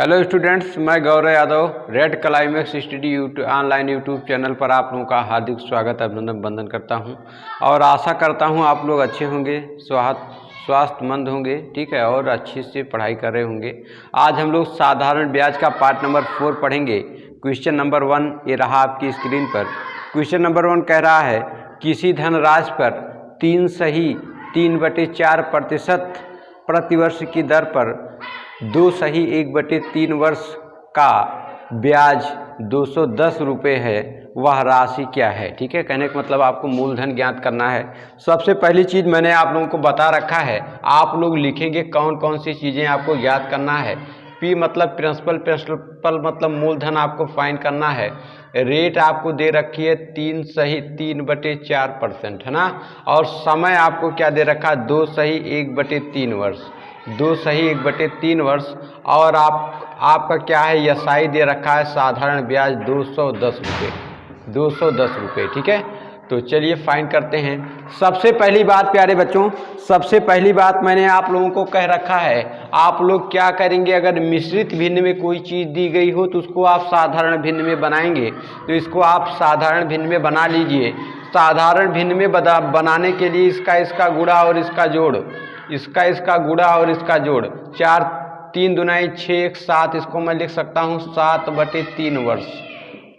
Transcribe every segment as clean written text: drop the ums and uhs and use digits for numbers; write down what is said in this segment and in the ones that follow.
Hello students, मैं Gaurav Yadav red climax study online YouTube channel पर आप लोगों का हार्दिक स्वागत अभिनंदन वंदन करता हूं और आशा करता हूं आप लोग अच्छे होंगे, स्वास्थ्यमंद होंगे, ठीक है, और अच्छे से पढ़ाई कर रहे होंगे। आज हम लोग साधारण ब्याज का पार्ट नंबर 4 पढ़ेंगे। क्वेश्चन नंबर 1 ये रहा आपकी स्क्रीन पर। क्वेश्चन नंबर 1 कह रहा है किसी धनराशि पर 3 सही 3/4% प्रतिवर्ष की दर पर 2 सही 1/3 वर्ष का ब्याज 210 रुपये है, वह राशि क्या है। ठीक है, कहने का मतलब आपको मूलधन ज्ञात करना है। सबसे पहली चीज़ मैंने आप लोगों को बता रखा है, आप लोग लिखेंगे कौन कौन सी चीज़ें आपको ज्ञात करना है। पी मतलब प्रिंसिपल मतलब मूलधन आपको फाइंड करना है। रेट आपको दे रखी है 3 सही 3/4% है ना, और समय आपको क्या दे रखा है 2 सही 1/3 वर्ष, 2 सही 1/3 वर्ष। और आपका क्या है एसआई दे रखा है साधारण ब्याज 210 रुपये, 210 रुपये। ठीक है, तो चलिए फाइंड करते हैं। सबसे पहली बात प्यारे बच्चों, सबसे पहली बात मैंने आप लोगों को कह रखा है, आप लोग क्या करेंगे, अगर मिश्रित भिन्न में कोई चीज़ दी गई हो तो उसको आप साधारण भिन्न में बनाएंगे, तो इसको आप साधारण भिन्न में बना लीजिए। साधारण भिन्न में बनाने के लिए इसका गुणा और इसका जोड़, इसका गुणा और इसका जोड़ 4 3 दूनाई 6 1 7, इसको मैं लिख सकता हूँ 7/3 वर्ष।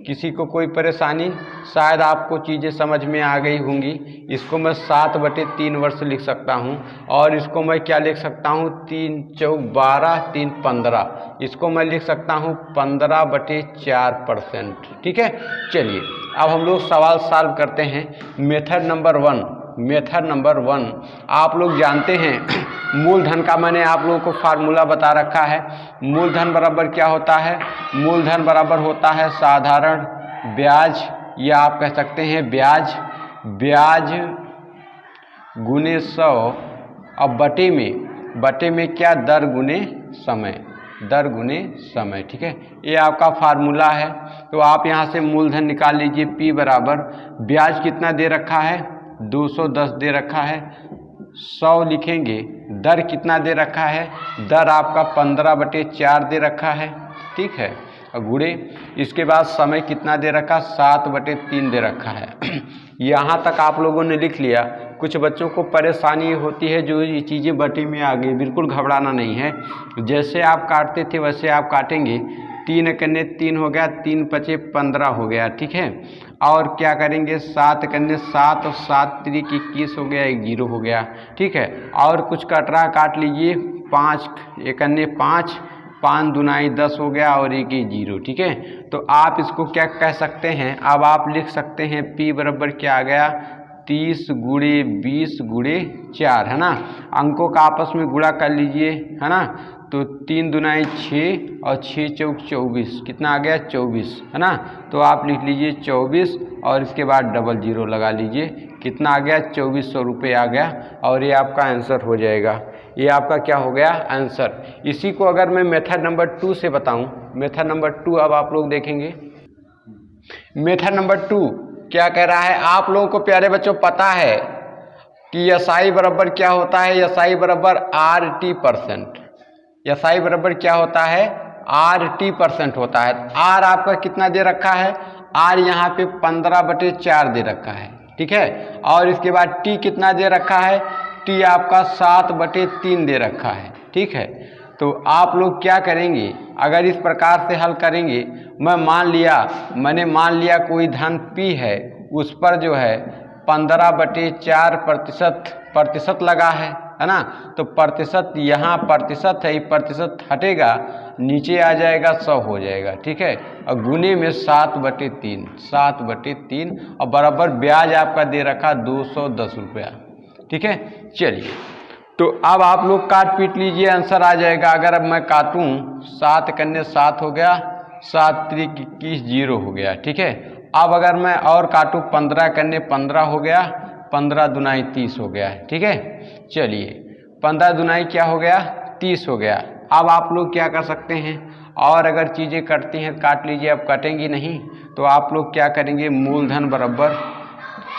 किसी को कोई परेशानी, शायद आपको चीज़ें समझ में आ गई होंगी। इसको मैं 7/3 वर्ष लिख सकता हूँ, और इसको मैं क्या लिख सकता हूँ 3 4 12 3 15, इसको मैं लिख सकता हूँ 15/4%। ठीक है, चलिए अब हम लोग सवाल सॉल्व करते हैं। मेथड नंबर 1 आप लोग जानते हैं मूलधन का मैंने आप लोगों को फार्मूला बता रखा है। मूलधन बराबर क्या होता है, मूलधन बराबर होता है साधारण ब्याज, या आप कह सकते हैं ब्याज गुने 100 और बटे में क्या दर गुने समय। ठीक है, ये आपका फार्मूला है। तो आप यहाँ से मूलधन निकाल लीजिए। P बराबर ब्याज कितना दे रखा है 210 दे रखा है, 100 लिखेंगे। दर कितना दे रखा है, दर आपका 15/4 दे रखा है। ठीक है, और गुणे इसके बाद समय कितना दे रखा 7/3 दे रखा है। यहाँ तक आप लोगों ने लिख लिया। कुछ बच्चों को परेशानी होती है जो ये चीज़ें बटे में आ गई, बिल्कुल घबराना नहीं है। जैसे आप काटते थे वैसे आप काटेंगे। 3 कन्ने 3 हो गया, 3 पचे 15 हो गया। ठीक है, और क्या करेंगे 7 कन्ने 7 और 7 त्रिक 21 हो गया, 1 0 हो गया। ठीक है, और कुछ कट रहा काट लीजिए। 5 1 अन्य 5, 5 दूनाई 10 हो गया, और 1 0। ठीक है, तो आप इसको क्या कह सकते हैं, अब आप लिख सकते हैं P बराबर क्या आ गया 30 गुणे 20 गुणे 4, है ना। अंकों का आपस में गुणा कर लीजिए, है ना। तो 3 दूनाई 6 और 6 चौक 24, कितना आ गया 24, है ना। तो आप लिख लीजिए 24 और इसके बाद डबल 0 लगा लीजिए, कितना आ गया 2400 रुपये आ गया, और ये आपका आंसर हो जाएगा। ये आपका क्या हो गया आंसर। इसी को अगर मैं मेथड नंबर 2 से बताऊं, मेथड नंबर 2 अब आप लोग देखेंगे। मेथड नंबर 2 क्या कह रहा है, आप लोगों को प्यारे बच्चों पता है कि एसआई बराबर क्या होता है, एसआई बराबर RT%। एसआई बराबर क्या होता है RT% होता है। आर आपका कितना दे रखा है, आर यहाँ पे 15/4 दे रखा है। ठीक है, और इसके बाद टी कितना दे रखा है, टी आपका 7/3 दे रखा है। ठीक है, तो आप लोग क्या करेंगे, अगर इस प्रकार से हल करेंगे, मैंने मान लिया कोई धन P है, उस पर जो है 15/4 प्रतिशत लगा है ना। तो प्रतिशत यहाँ प्रतिशत है, प्रतिशत हटेगा, नीचे आ जाएगा 100 हो जाएगा। ठीक है, और गुने में 7/3 और बराबर ब्याज आपका दे रखा 210 रुपया। ठीक है, चलिए तो अब आप लोग काट पीट लीजिए, आंसर आ जाएगा। अगर अब मैं काटूं 7 कन्ने 7 हो गया, 7 त्रिक 21 0 हो गया। ठीक है, अब अगर मैं और काटूं 15 कन्ने 15 हो गया, 15 दूनाई 30 हो गया। ठीक है, चलिए 15 दूनाई क्या हो गया 30 हो गया। अब आप लोग क्या कर सकते हैं, और अगर चीज़ें कटती हैं काट लीजिए, अब कटेंगी नहीं तो आप लोग क्या करेंगे, मूलधन बराबर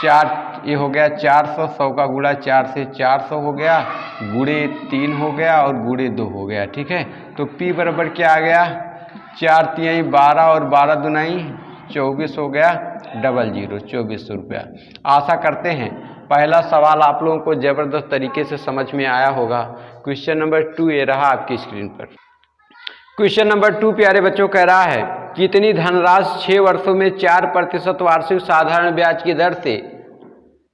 4 ये हो गया 400, 100 का गुणा 4 से 400 हो गया, गुणे 3 हो गया और गुणे 2 हो गया। ठीक है, तो P बराबर क्या आ गया, 4 तिहाई 12 और 12 दुनाई 24 हो गया, 00 2400 रुपया। आशा करते हैं पहला सवाल आप लोगों को ज़बरदस्त तरीके से समझ में आया होगा। क्वेश्चन नंबर 2 ये रहा आपकी स्क्रीन पर। क्वेश्चन नंबर 2 प्यारे बच्चों कह रहा है कितनी धनराशि 6 वर्षों में 4% वार्षिक साधारण ब्याज की दर से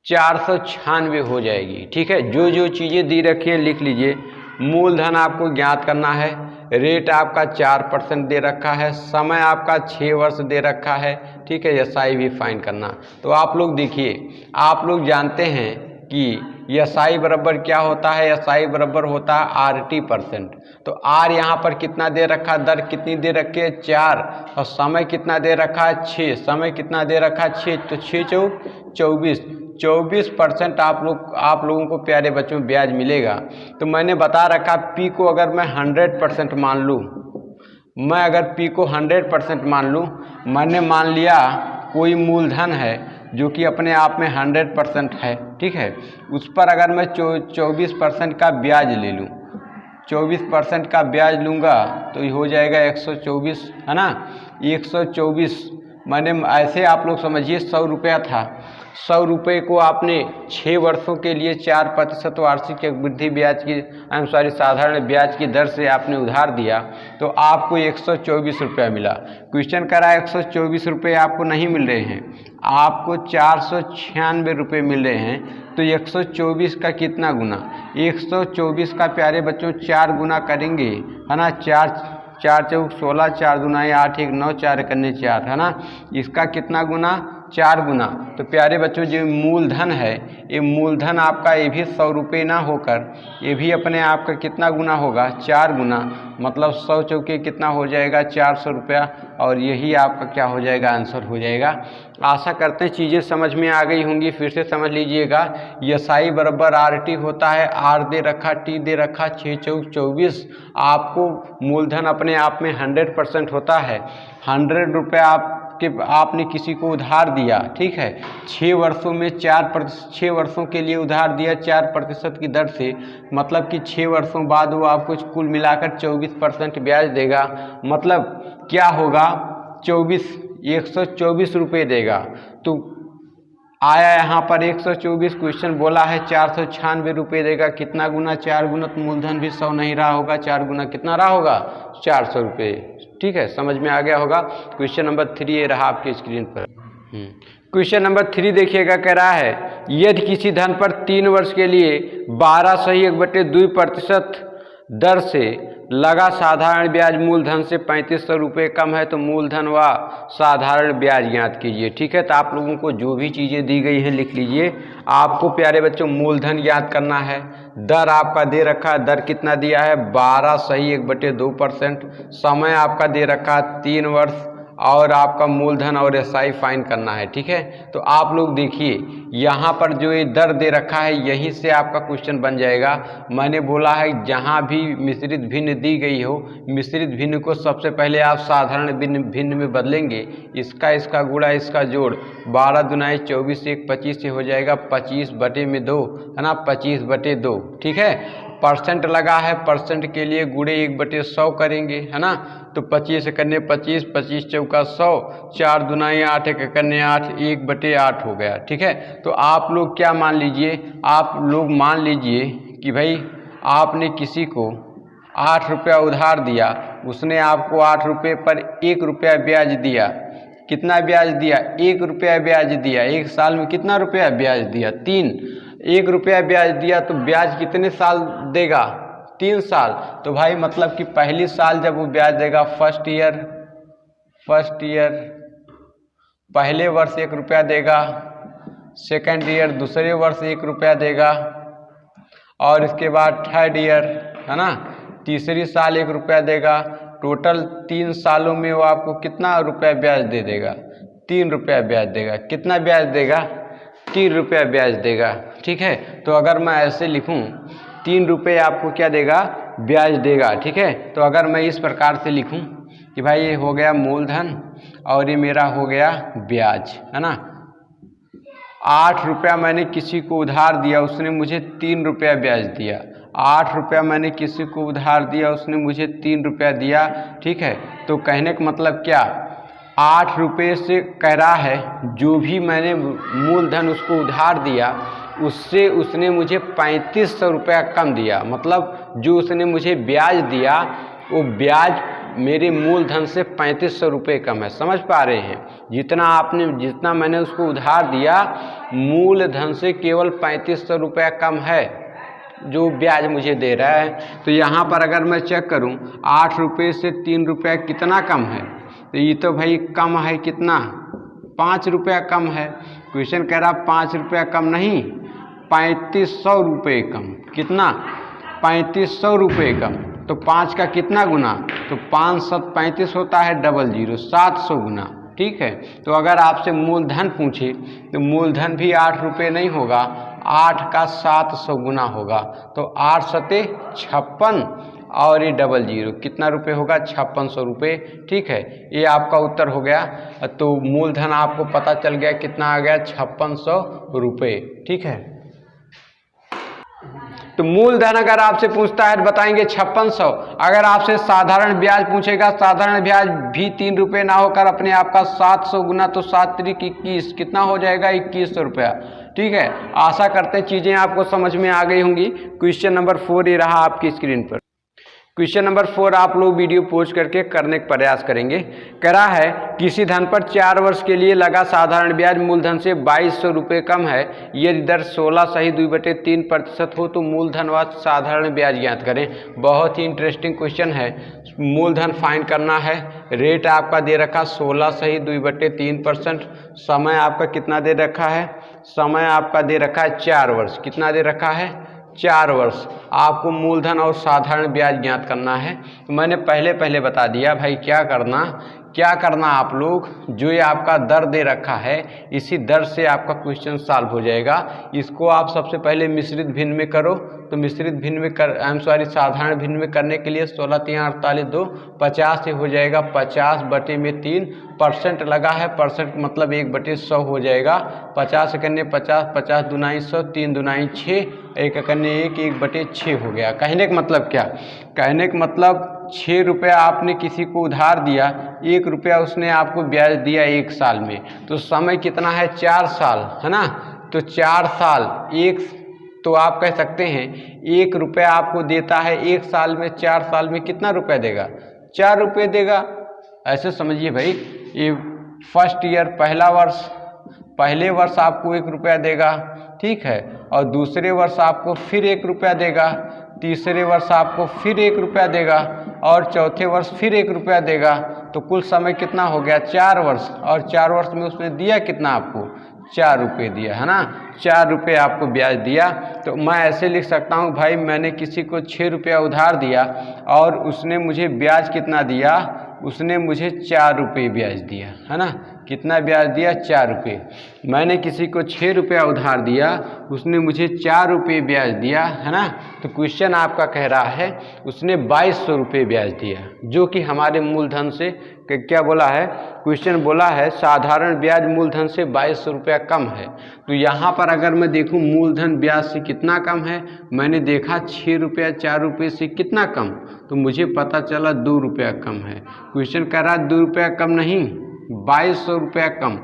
496 हो जाएगी। ठीक है, जो जो चीज़ें दी रखी हैं लिख लीजिए। मूलधन आपको ज्ञात करना है, रेट आपका 4% दे रखा है, समय आपका 6 वर्ष दे रखा है। ठीक है, एसआई भी फाइंड करना। तो आप लोग देखिए, आप लोग जानते हैं कि एसआई बराबर क्या होता है, एसआई बराबर होता है RT%। तो आर यहाँ पर कितना दे रखा है, दर कितनी दे रखी है 4, और समय कितना दे रखा है 6, समय कितना दे रखा है 6, तो 6 चौक 24% आप लोगों को प्यारे बच्चों ब्याज मिलेगा। तो मैंने बता रखा P को अगर मैं 100% मान लूँ, मैं अगर P को 100% मान लूँ, मैंने मान लिया कोई मूलधन है जो कि अपने आप में 100% है। ठीक है, उस पर अगर मैं 24% का ब्याज ले लूँ, 24% का ब्याज लूँगा तो ये हो जाएगा 124, है ना। 124 मैंने ऐसे आप लोग समझिए 100 रुपया था, 100 रुपये को आपने 6 वर्षों के लिए 4% वार्षिक वृद्धि ब्याज की साधारण ब्याज की दर से आपने उधार दिया, तो आपको 124 रुपया मिला। क्वेश्चन कर रहा है 124 रुपये आपको नहीं मिल रहे हैं, आपको 496 रुपये मिल रहे हैं। तो 124 का कितना गुना, 124 का प्यारे बच्चों 4 गुना करेंगे, है ना। 4 चौक 16, 4 दुनाई 8, 1 9, 4 कन्ने 4, है ना। इसका कितना गुना, 4 गुना। तो प्यारे बच्चों जो मूलधन है, ये मूलधन आपका ये भी 100 रुपये ना होकर ये भी अपने आप का कितना गुना होगा, 4 गुना। मतलब 100 चौके कितना हो जाएगा 400 रुपया, और यही आपका क्या हो जाएगा, आंसर हो जाएगा। आशा करते हैं चीज़ें समझ में आ गई होंगी। फिर से समझ लीजिएगा, एसआई बराबर RT होता है, R दे रखा, T दे रखा, 6 चौक 24। आपको मूलधन अपने आप में 100% होता है। 100 रुपये आपने किसी को उधार दिया, ठीक है, 6 वर्षों में 6 वर्षों के लिए उधार दिया 4% की दर से, मतलब कि 6 वर्षों बाद वो आपको कुल मिलाकर 24% ब्याज देगा। मतलब क्या होगा, 124 रुपये देगा। तो आया यहाँ पर 124, क्वेश्चन बोला है 496 रुपये देगा। कितना गुना, 4 गुना, तो मूलधन भी 100 नहीं रहा होगा, 4 गुना कितना रहा होगा, 400 रुपये। ठीक है, समझ में आ गया होगा। क्वेश्चन नंबर 3 ये रहा आपकी स्क्रीन पर। क्वेश्चन नंबर 3 देखिएगा, कह रहा है यदि किसी धन पर 3 वर्ष के लिए 12/2% दर से लगा साधारण ब्याज मूलधन से 3500 रुपये कम है, तो मूलधन व साधारण ब्याज ज्ञात कीजिए। ठीक है, तो आप लोगों को जो भी चीज़ें दी गई हैं लिख लीजिए। आपको प्यारे बच्चों मूलधन ज्ञात करना है, दर आपका दे रखा है, दर कितना दिया है 12/1/2%, समय आपका दे रखा है 3 वर्ष, और आपका मूलधन और एसआई फाइन करना है। ठीक है, तो आप लोग देखिए यहाँ पर जो ये दर दे रखा है यहीं से आपका क्वेश्चन बन जाएगा। मैंने बोला है जहाँ भी मिश्रित भिन्न दी गई हो, मिश्रित भिन्न को सबसे पहले आप साधारण भिन्न में बदलेंगे। इसका गुणा इसका जोड़, 12 दुनाई 24, 1 25 से हो जाएगा 25/2, है ना, 25/2। ठीक है, परसेंट लगा है, परसेंट के लिए गुणे 1/100 करेंगे, है ना। तो 25 करने 25, 25 चौका 100, 4 दुनाई 8, 1 करने 8, 1/8 हो गया। ठीक है, तो आप लोग क्या मान लीजिए, आप लोग मान लीजिए कि भाई आपने किसी को 8 रुपया उधार दिया, उसने आपको 8 रुपये पर 1 रुपया ब्याज दिया। कितना ब्याज दिया, 1 रुपया ब्याज दिया। 1 साल में कितना रुपया ब्याज दिया, 3। 1 रुपया ब्याज दिया तो ब्याज कितने साल देगा, 3 साल। तो भाई मतलब कि पहली साल जब वो ब्याज देगा, फर्स्ट ईयर पहले वर्ष 1 रुपया देगा, सेकेंड ईयर दूसरे वर्ष 1 रुपया देगा, और इसके बाद थर्ड ईयर, है ना, तीसरी साल 1 रुपया देगा। टोटल 3 सालों में वो आपको कितना रुपया ब्याज दे देगा, 3 रुपया ब्याज देगा। कितना ब्याज देगा, 3 रुपया ब्याज देगा। ठीक है, तो अगर मैं ऐसे लिखूं 3 रुपये आपको क्या देगा, ब्याज देगा। ठीक है, तो अगर मैं इस प्रकार से लिखूं कि भाई ये हो गया मूलधन और ये मेरा हो गया ब्याज, है ना। 8 रुपया मैंने किसी को उधार दिया, उसने मुझे 3 रुपया ब्याज दिया। 8 रुपया मैंने किसी को उधार दिया, उसने मुझे 3 रुपया दिया। ठीक है, तो कहने का मतलब क्या, 8 रुपये से कह रहा है जो भी मैंने मूलधन उसको उधार दिया उससे उसने मुझे 3500 रुपया कम दिया। मतलब जो उसने मुझे ब्याज दिया वो ब्याज मेरे मूलधन से 3500 रुपये कम है। समझ पा रहे हैं, जितना मैंने उसको उधार दिया मूलधन से केवल 3500 रुपया कम है जो ब्याज मुझे दे रहा है। तो यहाँ पर अगर मैं चेक करूँ 8 रुपये से 3 रुपया कितना कम है, तो ये तो भाई कम है कितना, 5 रुपया कम है। क्वेश्चन कह रहा 5 रुपया कम नहीं, 3500 रुपये कम। कितना, 3500 रुपये कम। तो 5 का कितना गुना, तो 5 7 35 होता है, 00 700 गुना। ठीक है, तो अगर आपसे मूलधन पूछे तो मूलधन भी 8 रुपये नहीं होगा, 8 का 700 गुना होगा। तो 8 सते 56 और ये 00 कितना रुपये होगा, 5600 रुपये। ठीक है, ये आपका उत्तर हो गया। तो मूलधन आपको पता चल गया कितना आ गया, 5600 रुपये। ठीक है, तो मूलधन अगर आपसे पूछता है तो बताएंगे 5600। अगर आपसे साधारण ब्याज पूछेगा, साधारण ब्याज भी 3 रुपये ना होकर अपने आप का 700 गुना, तो 7 त्रिक 21 कितना हो जाएगा, 2100 रुपया। ठीक है, आशा करते हैं चीज़ें आपको समझ में आ गई होंगी। क्वेश्चन नंबर 4 ये रहा आपकी स्क्रीन पर। क्वेश्चन नंबर 4 आप लोग वीडियो पोस्ट करके करने का प्रयास करेंगे। कह रहा है किसी धन पर 4 वर्ष के लिए लगा साधारण ब्याज मूलधन से 2200 रुपये कम है, यदि दर 16 सही 2/3% हो तो मूलधन व साधारण ब्याज ज्ञात करें। बहुत ही इंटरेस्टिंग क्वेश्चन है। मूलधन फाइंड करना है, रेट आपका दे रखा 16 सही 2/3%, समय आपका कितना दे रखा है, समय आपका दे रखा है 4 वर्ष। कितना दे रखा है, 4 वर्ष। आपको मूलधन और साधारण ब्याज ज्ञात करना है। तो मैंने पहले बता दिया भाई क्या करना आप लोग, जो ये आपका दर दे रखा है इसी दर से आपका क्वेश्चन सॉल्व हो जाएगा। इसको आप सबसे पहले मिश्रित भिन्न में करो, तो मिश्रित भिन्न में साधारण भिन्न में करने के लिए 16 3 48 2 50 से हो जाएगा। 50/3% लगा है, परसेंट मतलब 1/100 हो जाएगा। 50 करने 50, 50 दूनाई 100, 3 दूनाई 6, 1 करने 1, 1/6 हो गया। कहने का मतलब क्या, कहने का मतलब 6 रुपया आपने किसी को उधार दिया, 1 रुपया उसने आपको ब्याज दिया 1 साल में, तो समय कितना है, 4 साल है ना। तो 4 साल तो आप कह सकते हैं 1 रुपया आपको देता है 1 साल में, 4 साल में कितना रुपया देगा, 4 रुपये देगा। ऐसे समझिए भाई, ये फर्स्ट ईयर पहले वर्ष आपको 1 रुपया देगा। ठीक है, और दूसरे वर्ष आपको फिर 1 रुपया देगा, तीसरे वर्ष आपको फिर 1 रुपया देगा, और चौथे वर्ष फिर 1 रुपया देगा। तो कुल समय कितना हो गया, 4 वर्ष। और 4 वर्ष में उसने दिया कितना आपको, 4 रुपये दिया है ना, 4 रुपये आपको ब्याज दिया। तो मैं ऐसे लिख सकता हूँ भाई, मैंने किसी को 6 रुपया उधार दिया और उसने मुझे ब्याज कितना दिया, उसने मुझे 4 रुपये ब्याज दिया है ना। कितना ब्याज दिया, 4 रुपये। मैंने किसी को 6 रुपया उधार दिया, उसने मुझे 4 रुपये ब्याज दिया है ना। तो क्वेश्चन आपका कह रहा है उसने 2200 रुपये ब्याज दिया, जो कि हमारे मूलधन से क्या बोला है, क्वेश्चन बोला है साधारण ब्याज मूलधन से 2200 रुपया कम है। तो यहाँ पर अगर मैं देखूँ मूलधन ब्याज से कितना कम है, मैंने देखा 6 रुपया 4 रुपये से कितना कम, तो मुझे पता चला 2 रुपया कम है। क्वेश्चन कह रहा है 2 रुपया कम नहीं, 2200 रुपया कम।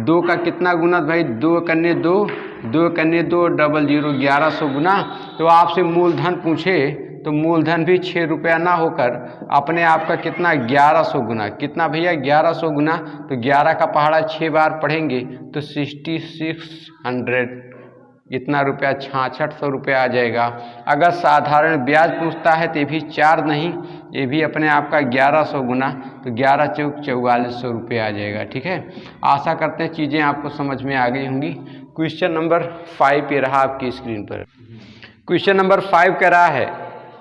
2 का कितना गुना भाई, 2 करने 2, 2 करने 2, 00 1100 गुना। तो आपसे मूलधन पूछे तो मूलधन भी 6 रुपया ना होकर अपने आप का कितना, 1100 गुना। कितना भैया, 1100 गुना। तो 11 का पहाड़ा 6 बार पढ़ेंगे तो 6600 इतना रुपया, 6600 रुपया आ जाएगा। अगर साधारण ब्याज पूछता है तो ये भी 4 नहीं, ये भी अपने आप का 1100 गुना, तो 11 चौक 4400 रुपये आ जाएगा। ठीक है, आशा करते हैं चीज़ें आपको समझ में आ गई होंगी। क्वेश्चन नंबर 5 पे रहा आपकी स्क्रीन पर। क्वेश्चन नंबर 5 कह रहा है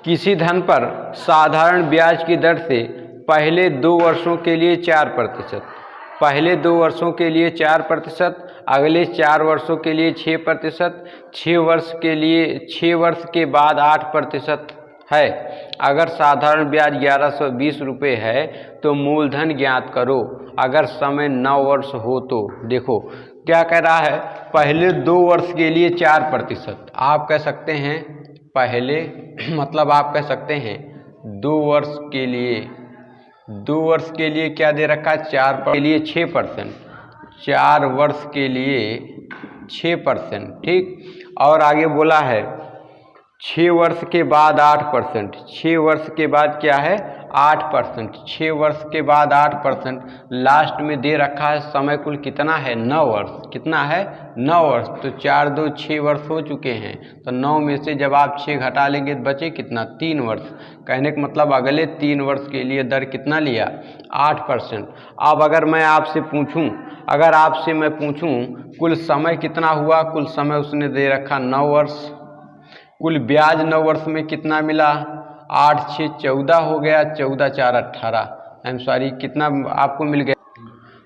किसी धन पर साधारण ब्याज की दर से पहले 2 वर्षों के लिए 4%, पहले 2 वर्षों के लिए 4%, अगले 4 वर्षों के लिए 6%, 6 वर्ष के बाद 8% है। अगर साधारण ब्याज 1120 रुपये है तो मूलधन ज्ञात करो। अगर समय 9 वर्ष हो तो देखो क्या कह रहा है, पहले 2 वर्ष के लिए 4%। आप कह सकते हैं पहले मतलब आप कह सकते हैं 2 वर्ष के लिए, 2 वर्ष के लिए क्या दे रखा है, 4 के लिए 6%, 4 वर्ष के लिए 6%, ठीक। और आगे बोला है 6 वर्ष के बाद 8%, 6 वर्ष के बाद क्या है 8%, 6 वर्ष के बाद 8%, लास्ट में दे रखा है समय कुल कितना है 9 वर्ष, कितना है 9 वर्ष। तो 4 2 6 वर्ष हो चुके हैं, तो 9 में से जब आप 6 घटा लेंगे तो बचे कितना 3 वर्ष। कहने का मतलब अगले 3 वर्ष के लिए दर कितना लिया 8%। अब अगर मैं आपसे पूछूं, अगर आपसे मैं पूछूं कुल समय कितना हुआ, कुल समय उसने दे रखा 9 वर्ष, कुल ब्याज 9 वर्ष में कितना मिला 8 6 14 हो गया, 14 4 18, आई एम सॉरी कितना आपको मिल गया।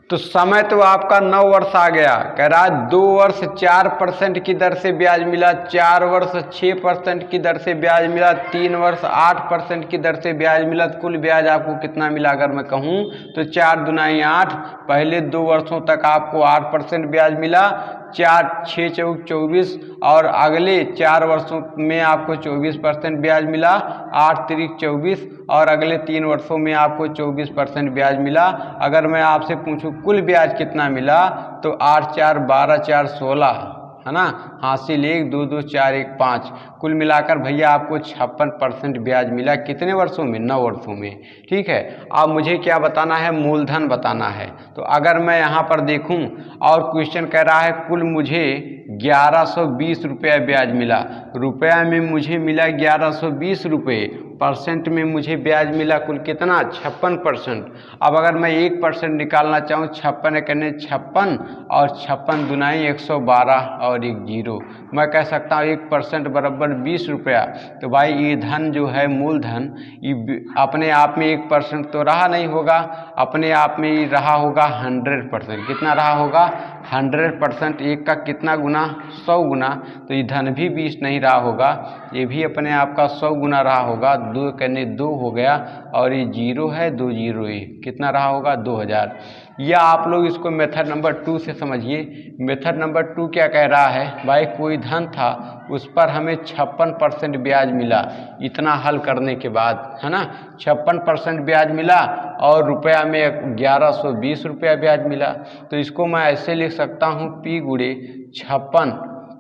तो समय तो आपका 9 वर्ष आ गया। कह रहा है 2 वर्ष 4% की दर से ब्याज मिला, 4 वर्ष 6% की दर से ब्याज मिला, 3 वर्ष 8% की दर से ब्याज मिला। तो कुल ब्याज आपको कितना मिला अगर मैं कहूँ तो 4 दूनी 8, पहले 2 वर्षों तक आपको 8% ब्याज मिला, 4 6 चौक 24 और अगले 4 वर्षों में आपको 24% ब्याज मिला, 8 3 24 और अगले 3 वर्षों में आपको 24% ब्याज मिला। अगर मैं आपसे पूछूं कुल ब्याज कितना मिला तो 8 4 12 4 16 है ना, हासिल 1 2 2 4 1 5, कुल मिलाकर भैया आपको 56% ब्याज मिला। कितने वर्षों में 9 वर्षों में, ठीक है। अब मुझे क्या बताना है, मूलधन बताना है। तो अगर मैं यहाँ पर देखूँ और क्वेश्चन कह रहा है कुल मुझे 1120 रुपया ब्याज मिला, रुपया में मुझे मिला 1120 रुपये, परसेंट में मुझे ब्याज मिला कुल कितना 56%। अब अगर मैं 1% निकालना चाहूँ, 56 करने 56 और 56 दुनाई 112 और 1 जीरो, मैं कह सकता हूँ 1% बराबर 20 रुपया। तो भाई ये धन जो है मूलधन, ये अपने आप में 1% तो रहा नहीं होगा, अपने आप में ही रहा होगा 100%। कितना रहा होगा 100%। एक का कितना गुना 100 गुना, तो ये धन भी 20 नहीं रहा होगा, ये भी अपने आप का 100 गुना रहा होगा। 2 करने 2 हो गया और ये 0 है 2 0 1, कितना रहा होगा 2000। या आप लोग इसको मेथड नंबर 2 से समझिए। मेथड नंबर 2 क्या कह रहा है, भाई कोई धन था उस पर हमें 56% ब्याज मिला, इतना हल करने के बाद है ना, 56% ब्याज मिला और रुपया में 1120 रुपया ब्याज मिला। तो इसको मैं ऐसे लिख सकता हूँ P गुणे 56,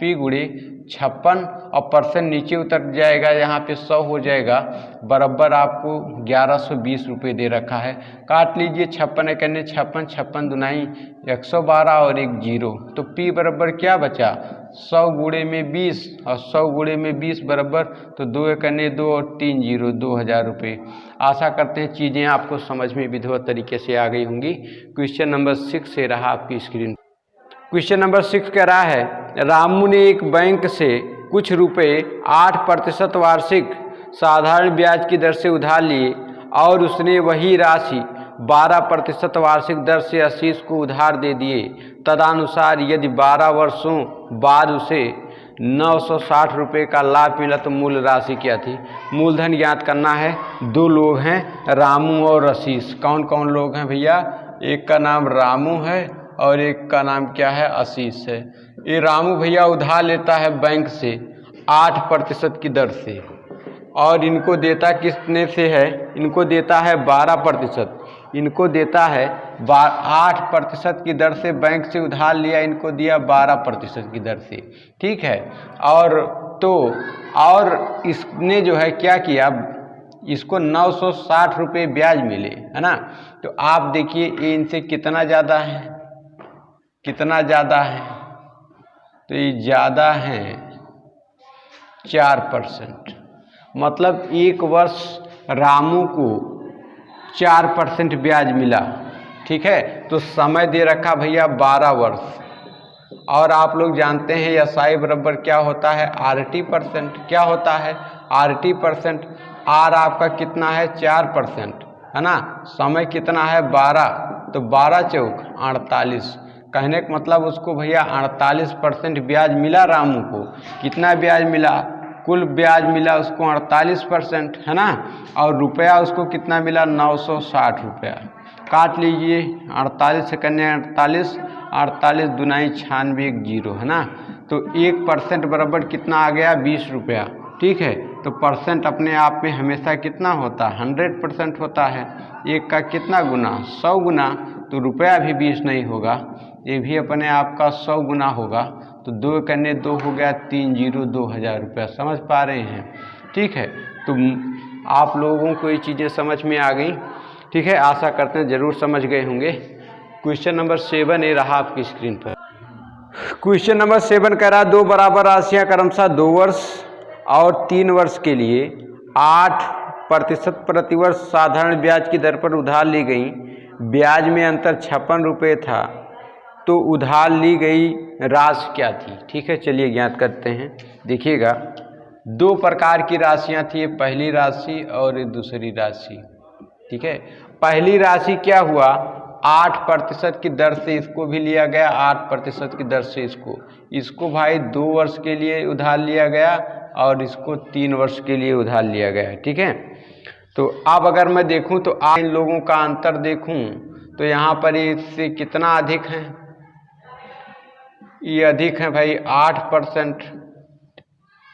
P गुणे 56 और परसेंट नीचे उतर जाएगा, यहाँ पे 100 हो जाएगा, बराबर आपको 1120 रुपये दे रखा है। काट लीजिए 56 करने 56, 56 दुनाई 112 और 1 जीरो, तो P बराबर क्या बचा 100 गुणे में 20 और 100 गुणे में 20 बराबर, तो 2 करने 2 और 3 जीरो 2000 रुपये। आशा करते हैं चीज़ें आपको समझ में विधिवत तरीके से आ गई होंगी। क्वेश्चन नंबर 6 से रहा आपकी स्क्रीन। क्वेश्चन नंबर 6 कह रहा है, रामू ने एक बैंक से कुछ रुपए 8% वार्षिक साधारण ब्याज की दर से उधार लिए और उसने वही राशि 12% वार्षिक दर से आशीष को उधार दे दिए। तदनुसार यदि 12 वर्षों बाद उसे 960 रुपये का लाभ मिला तो मूल राशि क्या थी। मूलधन ज्ञात करना है। 2 लोग हैं, रामू और आशीष। कौन कौन लोग हैं भैया, एक का नाम रामू है और एक का नाम क्या है आशीष है। ये रामू भैया उधार लेता है बैंक से 8% की दर से और इनको देता कितने से है, इनको देता है 12%, इनको देता है 8% की दर से बैंक से उधार लिया, इनको दिया 12% की दर से, ठीक है। और इसने जो है क्या किया, इसको 960 रुपये ब्याज मिले, है ना। तो आप देखिए ये इनसे कितना ज़्यादा है, कितना ज़्यादा है, तो ये ज़्यादा है 4%। मतलब 1 वर्ष रामू को 4% ब्याज मिला, ठीक है। तो समय दे रखा भैया 12 वर्ष और आप लोग जानते हैं एसआई बराबर क्या होता है RT%। क्या होता है RT%। आर आपका कितना है 4%, है ना। समय कितना है 12, तो 12 चौक 48। कहने का मतलब उसको भैया 48% ब्याज मिला रामू को। कितना ब्याज मिला, कुल ब्याज मिला उसको 48%, है ना। और रुपया उसको कितना मिला 960 रुपया। काट लीजिए 48 से करने 48 48 दूनाई 96 एक जीरो है ना। तो 1% बराबर कितना आ गया 20 रुपया। ठीक है, तो परसेंट अपने आप में हमेशा कितना होता है 100% होता है। एक का कितना गुना 100 गुना, तो रुपया भी 20 नहीं होगा, ये भी अपने आप का 100 गुना होगा। तो 2 करने 2 हो गया 3 जीरो 2000 रुपया। समझ पा रहे हैं? ठीक है, तो आप लोगों को ये चीज़ें समझ में आ गई। ठीक है, आशा करते हैं ज़रूर समझ गए होंगे। क्वेश्चन नंबर 7 ये रहा आपकी स्क्रीन पर। क्वेश्चन नंबर 7 कह रहा 2 बराबर राशियाँ क्रमशः 2 वर्ष और 3 वर्ष के लिए 8% प्रतिवर्ष साधारण ब्याज की दर पर उधार ली गई। ब्याज में अंतर 56 रुपये था, तो उधार ली गई राशि क्या थी? ठीक है, चलिए ज्ञात करते हैं। देखिएगा, 2 प्रकार की राशियाँ थी, पहली राशि और दूसरी राशि। ठीक है, पहली राशि क्या हुआ 8% की दर से इसको भी लिया गया, 8% की दर से इसको भाई 2 वर्ष के लिए उधार लिया गया और इसको 3 वर्ष के लिए उधार लिया गया। ठीक है, तो अब अगर मैं देखूं तो इन लोगों का अंतर देखूं तो यहाँ पर इससे कितना अधिक है, ये अधिक है भाई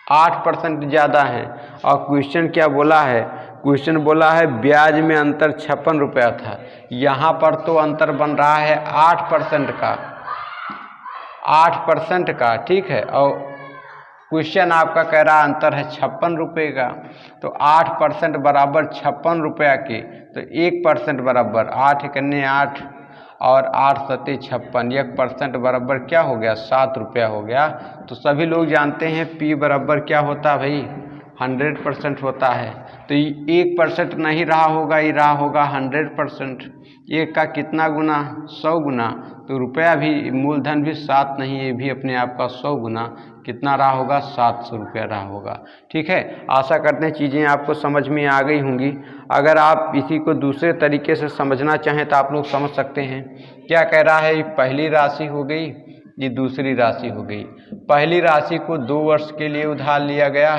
8% ज़्यादा है। और क्वेश्चन क्या बोला है, क्वेश्चन बोला है ब्याज में अंतर 56 रुपया था, यहाँ पर तो अंतर बन रहा है 8% का। ठीक है, और क्वेश्चन आपका कह रहा अंतर है 56 रुपये का, तो 8% बराबर 56 रुपया के, तो 1% बराबर 8 करने 8 और 8 सत्ते 56, 1% बराबर क्या हो गया 7 रुपया हो गया। तो सभी लोग जानते हैं P बराबर क्या होता है भाई 100% होता है। तो 1% नहीं रहा होगा, ये रहा होगा 100%। एक का कितना गुना 100 गुना, तो रुपया भी मूलधन भी 7 नहीं, ये भी अपने आप का 100 गुना कितना रहा होगा 700 रुपया रहा होगा। ठीक है, आशा करते हैं चीज़ें आपको समझ में आ गई होंगी। अगर आप इसी को दूसरे तरीके से समझना चाहें तो आप लोग समझ सकते हैं। क्या कह रहा है, पहली राशि हो गई, ये दूसरी राशि हो गई। पहली राशि को 2 वर्ष के लिए उधार लिया गया,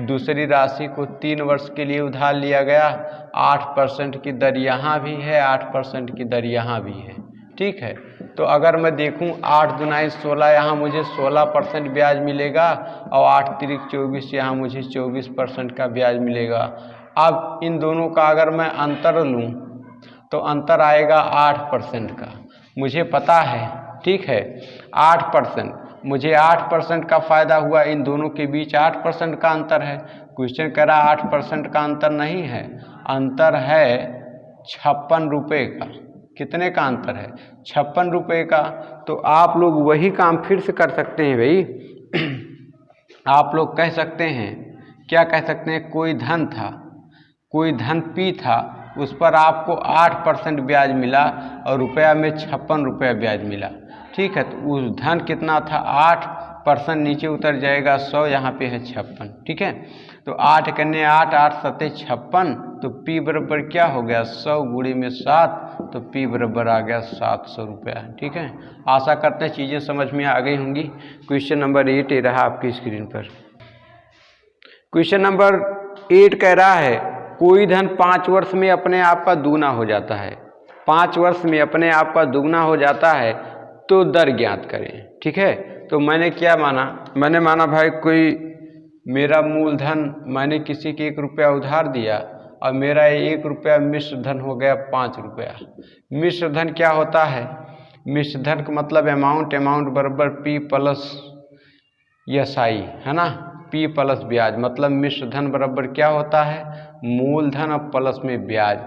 दूसरी राशि को 3 वर्ष के लिए उधार लिया गया। 8% की दर यहाँ भी है, 8% की दर यहाँ भी है। ठीक है, तो अगर मैं देखूं 8 दूनाई 16, यहाँ मुझे 16% ब्याज मिलेगा और 8 तिरिक 24, यहाँ मुझे 24% का ब्याज मिलेगा। अब इन दोनों का अगर मैं अंतर लूँ तो अंतर आएगा 8% का, मुझे पता है। ठीक है, 8%, मुझे 8% का फ़ायदा हुआ, इन दोनों के बीच 8% का अंतर है। क्वेश्चन कह रहा 8% का अंतर नहीं है, अंतर है 56 रुपये का। कितने का अंतर है 56 रुपये का। तो आप लोग वही काम फिर से कर सकते हैं भाई आप लोग कह सकते हैं, क्या कह सकते हैं, कोई धन था, कोई धन P था, उस पर आपको 8% ब्याज मिला और रुपया में 56 रुपया ब्याज मिला। ठीक है, तो उस धन कितना था 8%, नीचे उतर जाएगा 100, यहाँ पे है 56। ठीक है, तो 8 करने 8, 8 सत्ते 56, तो P बराबर क्या हो गया 100 गुणे में 7, तो P बराबर आ गया 700 रुपया। ठीक है, आशा करते हैं चीज़ें समझ में आ गई होंगी। क्वेश्चन नंबर 8 ये रहा आपकी स्क्रीन पर। क्वेश्चन नंबर 8 कह रहा है कोई धन 5 वर्ष में अपने आप का दुगना हो जाता है, 5 वर्ष में अपने आप का दुगना हो जाता है, तो दर ज्ञात करें। ठीक है, तो मैंने क्या माना, मैंने माना भाई कोई मेरा मूलधन, मैंने किसी के 1 रुपया उधार दिया और मेरा 1 रुपया मिश्र धन हो गया 5 रुपया। मिश्र धन क्या होता है, मिश्र धन का मतलब अमाउंट बराबर P प्लस SI है ना, P प्लस ब्याज, मतलब मिश्र धन बराबर क्या होता है मूलधन और प्लस में ब्याज।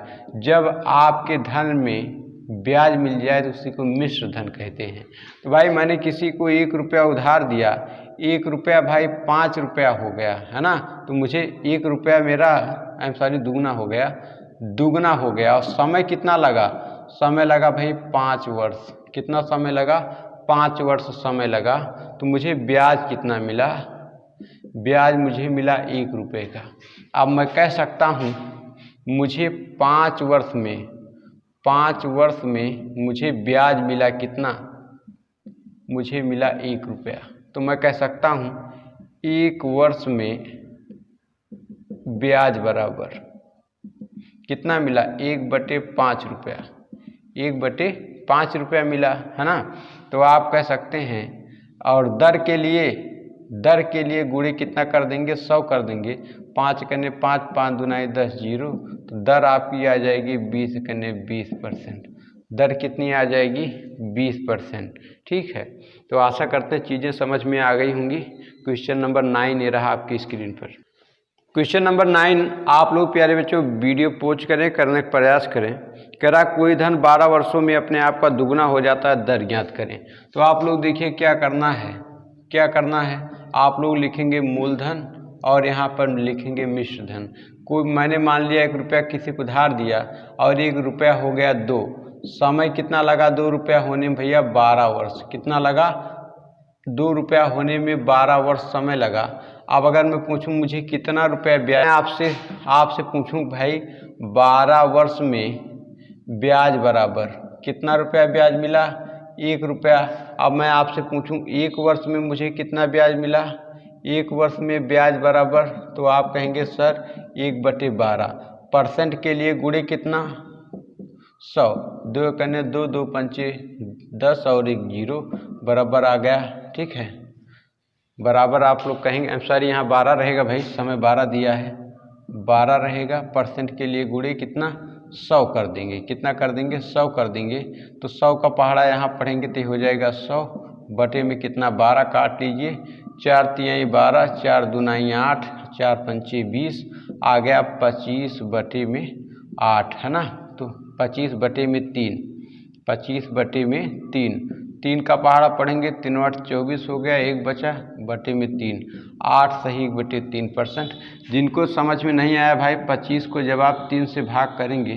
जब आपके धन में ब्याज मिल जाए तो उसी को मिश्र धन कहते हैं। तो भाई मैंने किसी को 1 रुपया उधार दिया, 1 रुपया भाई 5 रुपया हो गया है ना, तो मुझे 1 रुपया मेरा दुगना हो गया। और समय कितना लगा, समय लगा भाई 5 वर्ष। कितना समय लगा 5 वर्ष समय लगा। तो मुझे ब्याज कितना मिला, ब्याज मुझे मिला 1 रुपये का। अब मैं कह सकता हूँ मुझे 5 वर्ष में मुझे ब्याज मिला कितना, मुझे मिला 1 रुपया। तो मैं कह सकता हूँ 1 वर्ष में ब्याज बराबर कितना मिला 1/5 रुपया, 1/5 5 रुपया मिला है ना, तो आप कह सकते हैं। और दर के लिए गुणे कितना कर देंगे, 100 कर देंगे। 5 कने 5, 5 दूनाई 10, 0, तो दर आपकी आ जाएगी 20 कने 20%। दर कितनी आ जाएगी, 20%। ठीक है, तो आशा करते हैं चीज़ें समझ में आ गई होंगी। क्वेश्चन नंबर 9 ये रहा आपकी स्क्रीन पर। क्वेश्चन नंबर 9, आप लोग प्यारे बच्चों वीडियो पॉज करें, करने का प्रयास करें। कह रहा कोई धन 12 वर्षों में अपने आप का दुगना हो जाता है, दर ज्ञात करें। तो आप लोग देखिए क्या करना है, आप लोग लिखेंगे मूलधन और यहाँ पर लिखेंगे मिश्र धन। कोई मैंने मान लिया 1 रुपया किसी को धार दिया और 1 रुपया हो गया 2, समय कितना लगा 2 रुपया होने में भैया, 12 वर्ष। कितना लगा, 2 रुपया होने में 12 वर्ष समय लगा। अब अगर मैं पूछूं मुझे कितना रुपया ब्याज, आपसे पूछूं भाई 12 वर्ष में ब्याज बराबर कितना रुपया ब्याज मिला, 1 रुपया। अब मैं आपसे पूछूं 1 वर्ष में मुझे कितना ब्याज मिला, 1 वर्ष में ब्याज बराबर, तो आप कहेंगे सर 1/12। % के लिए गुणे कितना, 100। 2 कने 2, 2 पंचे 10 और 1 0 बराबर आ गया। ठीक है, बराबर आप लोग कहेंगे, सॉरी यहाँ 12 रहेगा भाई, समय 12 दिया है, 12 रहेगा। % के लिए गुणे कितना, 100 कर देंगे। कितना कर देंगे, 100 कर देंगे। तो 100 का पहाड़ा यहाँ पढ़ेंगे तो हो जाएगा 100 बटे में कितना, 12 काट लीजिए। 4 तियाई 12, 4 दूनाई 8, 4 पंचे 20, आ गया 25 बटे में 8, है ना। तो 25 बटे में 3, 25 बटे में 3 का पहाड़ा पढ़ेंगे, 3 8 24 हो गया, 1 बचा बटे में 3, 8 सही 1/3%। जिनको समझ में नहीं आया भाई, 25 को जब आप 3 से भाग करेंगे,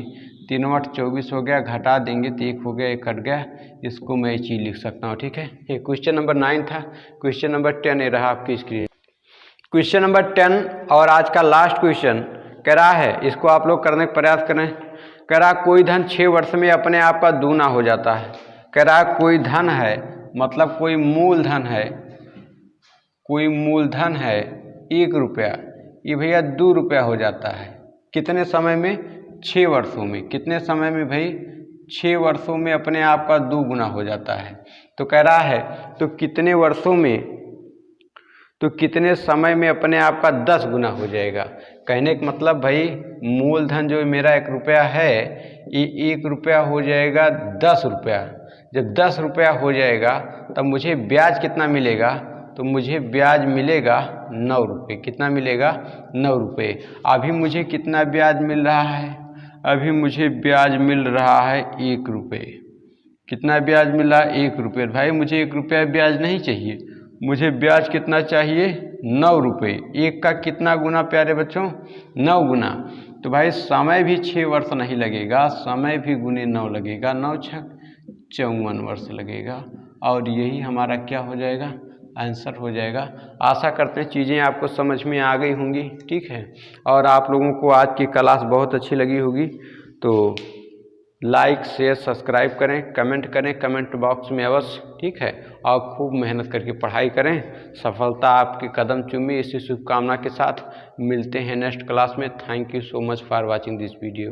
3 8 24 हो गया, घटा देंगे तो 1 हो गया, 1 कट गया। इसको मैं ये चीज़ लिख सकता हूँ। ठीक है, ये क्वेश्चन नंबर 9 था। क्वेश्चन नंबर 10 ये रहा आपकी स्क्रीन। क्वेश्चन नंबर 10 और आज का लास्ट क्वेश्चन कह रहा है, इसको आप लोग करने का प्रयास करें। कह रहा कोई धन 6 वर्ष में अपने आप का दूना हो जाता है। कह रहा कोई धन है, मतलब कोई मूलधन है 1 रुपया, ये भैया 2 रुपया हो जाता है। कितने समय में, 6 वर्षों में। कितने समय में भाई, 6 वर्षों में अपने आप का 2 गुना हो जाता है। तो कह रहा है तो कितने वर्षों में, तो कितने समय में अपने आप का 10 गुना हो जाएगा। कहने का मतलब भाई मूलधन जो मेरा 1 रुपया है, ये 1 रुपया हो जाएगा 10 रुपया। जब 10 रुपया हो जाएगा तब मुझे ब्याज कितना मिलेगा, तो मुझे ब्याज मिलेगा 9 रुपये। कितना मिलेगा, 9 रुपये। अभी मुझे कितना ब्याज मिल रहा है, अभी मुझे ब्याज मिल रहा है 1 रुपये। कितना ब्याज मिला, 1 रुपये। भाई मुझे 1 रुपया ब्याज नहीं चाहिए, मुझे ब्याज कितना चाहिए, 9 रुपये। 1 का कितना गुना प्यारे बच्चों, 9 गुना। तो भाई समय भी 6 वर्ष नहीं लगेगा, समय भी गुने 9 लगेगा, 9 छक 54 वर्ष लगेगा। और यही हमारा क्या हो जाएगा, आंसर हो जाएगा। आशा करते हैं चीज़ें आपको समझ में आ गई होंगी। ठीक है, और आप लोगों को आज की क्लास बहुत अच्छी लगी होगी। तो लाइक शेयर सब्सक्राइब करें, कमेंट करें कमेंट बॉक्स में अवश्य। ठीक है, और खूब मेहनत करके पढ़ाई करें, सफलता आपके कदम चूमे। इसी शुभकामना के साथ मिलते हैं नेक्स्ट क्लास में। Thank you so much for watching this video.